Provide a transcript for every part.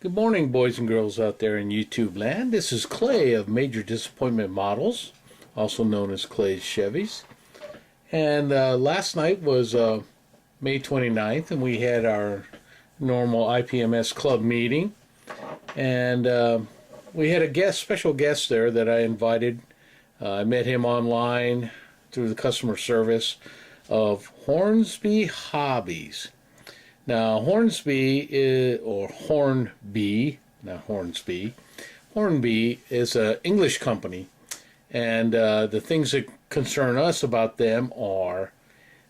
Good morning, boys and girls out there in YouTube land. This is Clay of Major Disappointment Models, also known as Clay's Chevys. And last night was May 29th, and we had our normal IPMS club meeting. And we had a special guest there that I invited. I met him online through the customer service of Hornby Hobbies. Now, Hornby is an English company, and the things that concern us about them are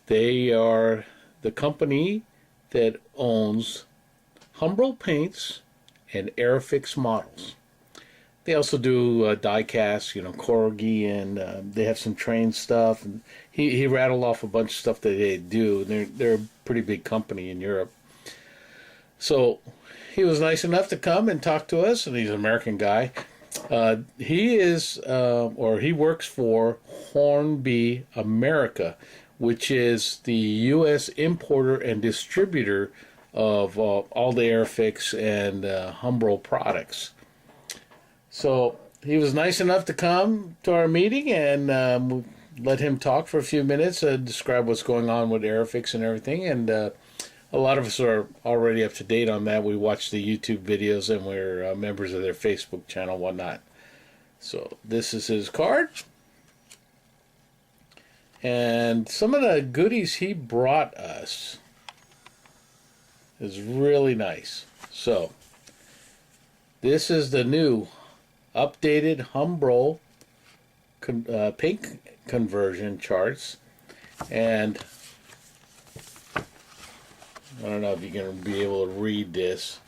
they are the company that owns Humbrol paints and Airfix models. They also do die cast, corgi, and they have some train stuff. And he rattled off a bunch of stuff that they do. They're a pretty big company in Europe. So he was nice enough to come and talk to us, and he's an American guy. He works for Hornby America, which is the U.S. importer and distributor of all the Airfix and Humbrol products. So he was nice enough to come to our meeting, and let him talk for a few minutes, describe what's going on with Airfix and everything. And a lot of us are already up to date on that. We watch the YouTube videos, and we're members of their Facebook channel and whatnot. So this is his card. And some of the goodies he brought us is really nice. So this is the new updated Humbrol paint conversion charts, and I don't know if you're going to be able to read this,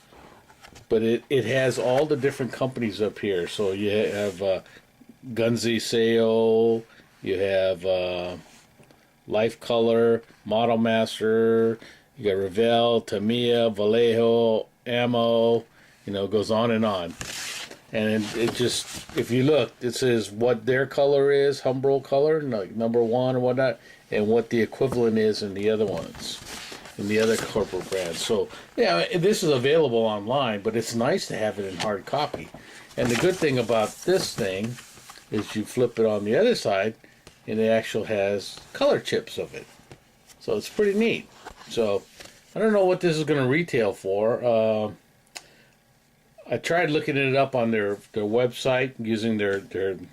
but it has all the different companies up here. So you have Gunzi Sale, you have Life Color, Model Master, you got Revell, Tamiya, Vallejo, Ammo, it goes on and on. And it just, if you look, it says what their color is, Humbrol color, like number 1 and whatnot, and what the equivalent is in the other ones, in the other corporate brands. So, yeah, this is available online, but it's nice to have it in hard copy. And the good thing about this thing is you flip it on the other side, and it actually has color chips of it. So it's pretty neat. So I don't know what this is going to retail for. I tried looking it up on their website using their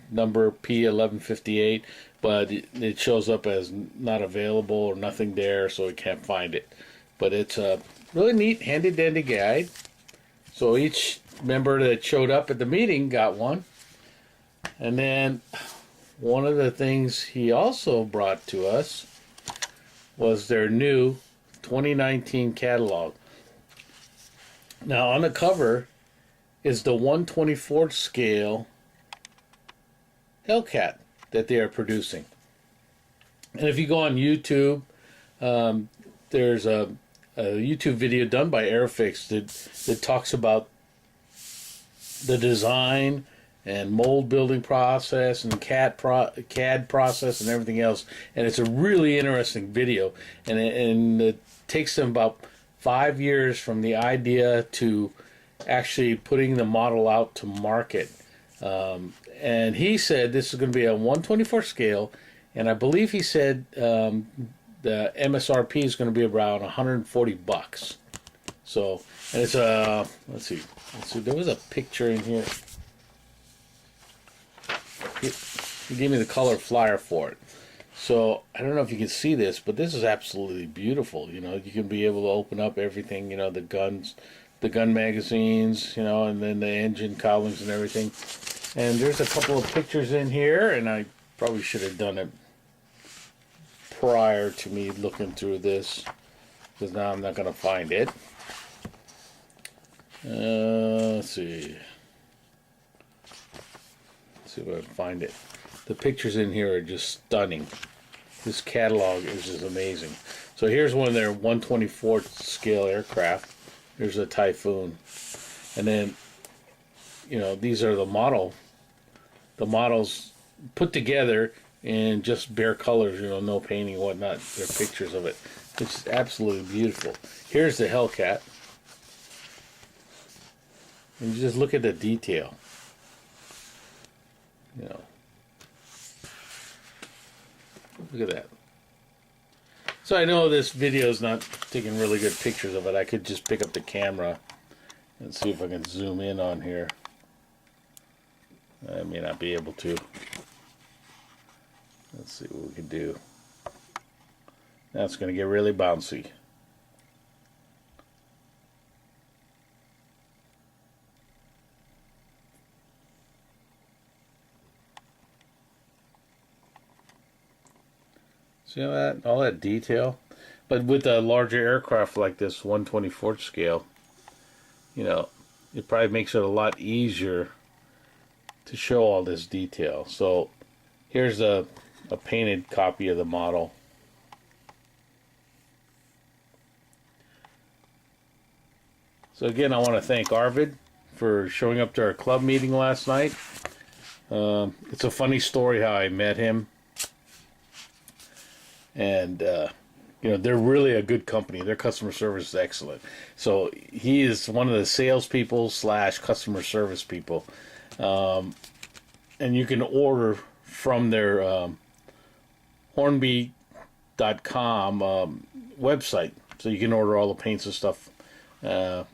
number P1158, but it shows up as not available or nothing there, so we can't find it. But it's a really neat, handy-dandy guide. So each member that showed up at the meeting got one. And then one of the things he also brought to us was their new 2019 catalog. Now, on the cover is the 1/24 scale Hellcat that they are producing. And if you go on YouTube, there's a YouTube video done by Airfix that talks about the design and mold building process and CAD process and everything else. And it's a really interesting video. And it takes them about 5 years from the idea to actually putting the model out to market. And he said this is going to be a 1/24 scale, and I believe he said the MSRP is going to be around $140. So, and it's let's see, there was a picture in here. He gave me the color flyer for it. So I don't know if you can see this, but this is absolutely beautiful. You can be able to open up everything, the guns, the gun magazines, and then the engine cowlings and everything. And there's a couple of pictures in here, and I probably should have done it prior to me looking through this, because now I'm not going to find it. Let's see. Let's see if I can find it. The pictures in here are just stunning. This catalog is just amazing. So here's one of their 1/24 scale aircraft. There's a Typhoon. And then, these are the models put together in just bare colors, no painting, whatnot. They're pictures of it. It's absolutely beautiful. Here's the Hellcat. And you just look at the detail. You know. Look at that. So I know this video is not taking really good pictures of it. I could just pick up the camera and see if I can zoom in on here. I may not be able to. Let's see what we can do. Now it's going to get really bouncy. See all that detail? But with a larger aircraft like this 1/24 scale, you know, it probably makes it a lot easier to show all this detail. So here's a painted copy of the model. So again, I want to thank Arvid for showing up to our club meeting last night. It's a funny story how I met him. And, you know, they're really a good company. Their customer service is excellent. So he is one of the salespeople / customer service people. And you can order from their Hornby.com website. So you can order all the paints and stuff.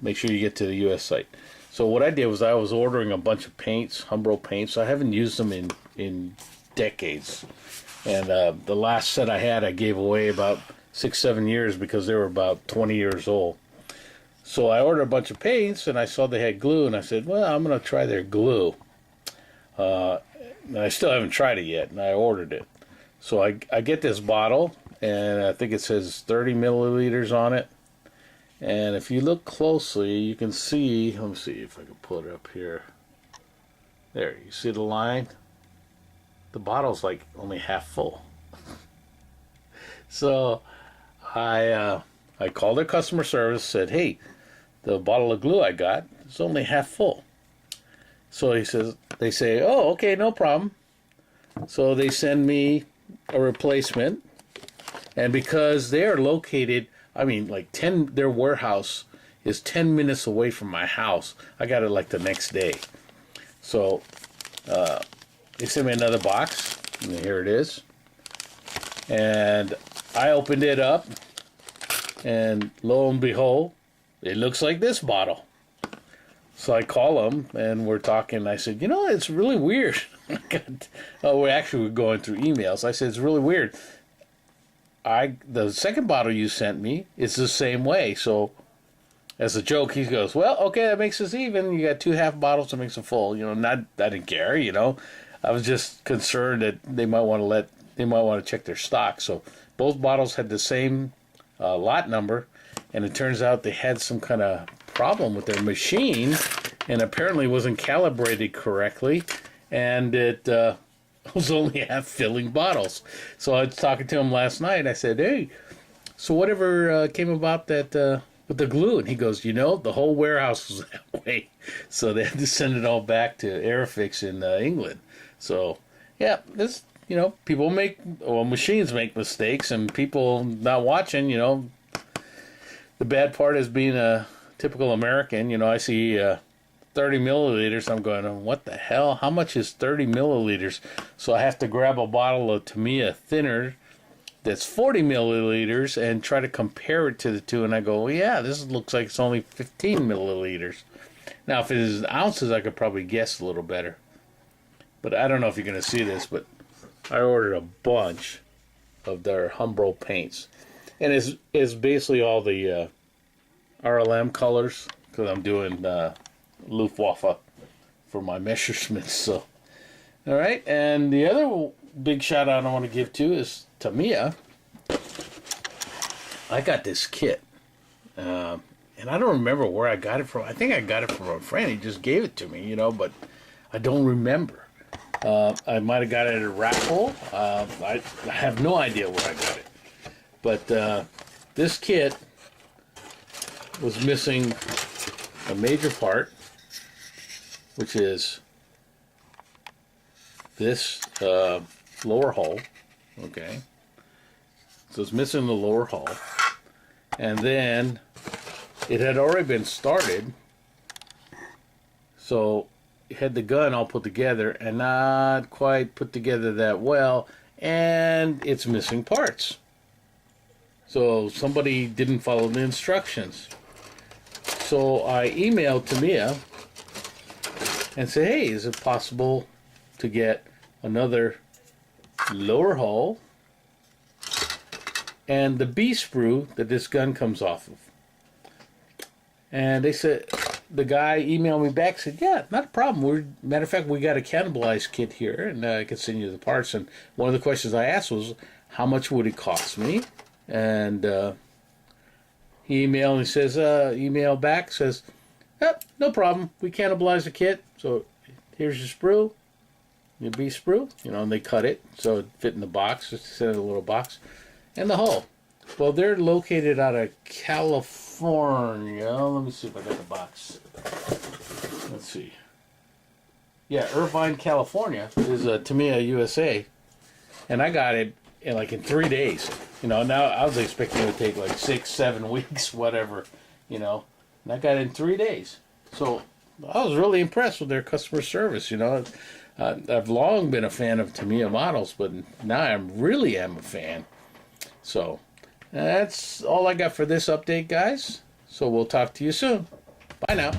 Make sure you get to the U.S. site. So what I did was I was ordering a bunch of paints, Humbrol paints. I haven't used them in decades. And the last set I had, I gave away about 6-7 years because they were about 20 years old. So I ordered a bunch of paints, and I saw they had glue, and I said, well, I'm going to try their glue. And I still haven't tried it yet, and I ordered it. So I get this bottle, and I think it says 30 milliliters on it. And if you look closely, you can see, let me see if I can pull it up here. There, you see the line? The bottle's like only half full. So I called their customer service, said, hey, the bottle of glue I got is only half full. So they say, oh, okay, no problem. So they send me a replacement. And because they are located, I mean, like their warehouse is 10 minutes away from my house. I got it like the next day. So they sent me another box, and here it is. And I opened it up, and lo and behold, it looks like this bottle. So I call them, and we're talking. I said, you know, it's really weird. We're going through emails. I said, it's really weird. The second bottle you sent me is the same way. So as a joke, he goes, well, okay, that makes us even. You got 2 half bottles that makes it full. You know, I didn't care, you know. I was just concerned that they might want to check their stock. So both bottles had the same lot number, and it turns out they had some kind of problem with their machine, and apparently wasn't calibrated correctly, and it was only half filling bottles. So I was talking to him last night. I said, hey, so whatever came about that with the glue? And he goes, you know, the whole warehouse was that way. So they had to send it all back to Airfix in England. So, yeah, this, you know, machines make mistakes, and people not watching, you know. The bad part is being a typical American. You know, I see 30 milliliters. I'm going, what the hell? How much is 30 milliliters? So I have to grab a bottle of Tamiya thinner that's 40 milliliters and try to compare it to the two. And I go, well, yeah, this looks like it's only 15 milliliters. Now, if it is ounces, I could probably guess a little better. But I don't know if you're going to see this, but I ordered a bunch of their Humbrol paints. And it's basically all the RLM colors, because I'm doing Luftwaffe for my measurements. So, all right. And the other big shout out I want to give to is Tamiya. I got this kit. And I don't remember where I got it from. I think I got it from a friend. He just gave it to me, you know, but I don't remember. I might have got it at a raffle. I have no idea where I got it. But this kit was missing a major part, which is this lower hull. Okay. So it's missing the lower hull. And then it had already been started, So had the gun all put together and not quite put together that well, and it's missing parts. So somebody didn't follow the instructions. So I emailed Tamiya and said, hey, is it possible to get another lower hull and the B sprue that this gun comes off of? And they said, the guy emailed me back, said, yeah, not a problem. Matter of fact, we got a cannibalized kit here, and I can send you the parts. And one of the questions I asked was, how much would it cost me? And he emailed and he says, email back, says, no problem. We cannibalized the kit. So here's your sprue, your B sprue, and they cut it so it fit in the box, just sent it in a little box, and the hull. Well, they're located out of California. Let me see if I got the box. Let's see. Yeah, Irvine, California is Tamiya, USA. And I got it in 3 days. Now I was expecting it to take like 6-7 weeks, whatever. And I got it in 3 days. So I was really impressed with their customer service. I've long been a fan of Tamiya models, but now I really am a fan. So that's all I got for this update, guys. So we'll talk to you soon. Bye now.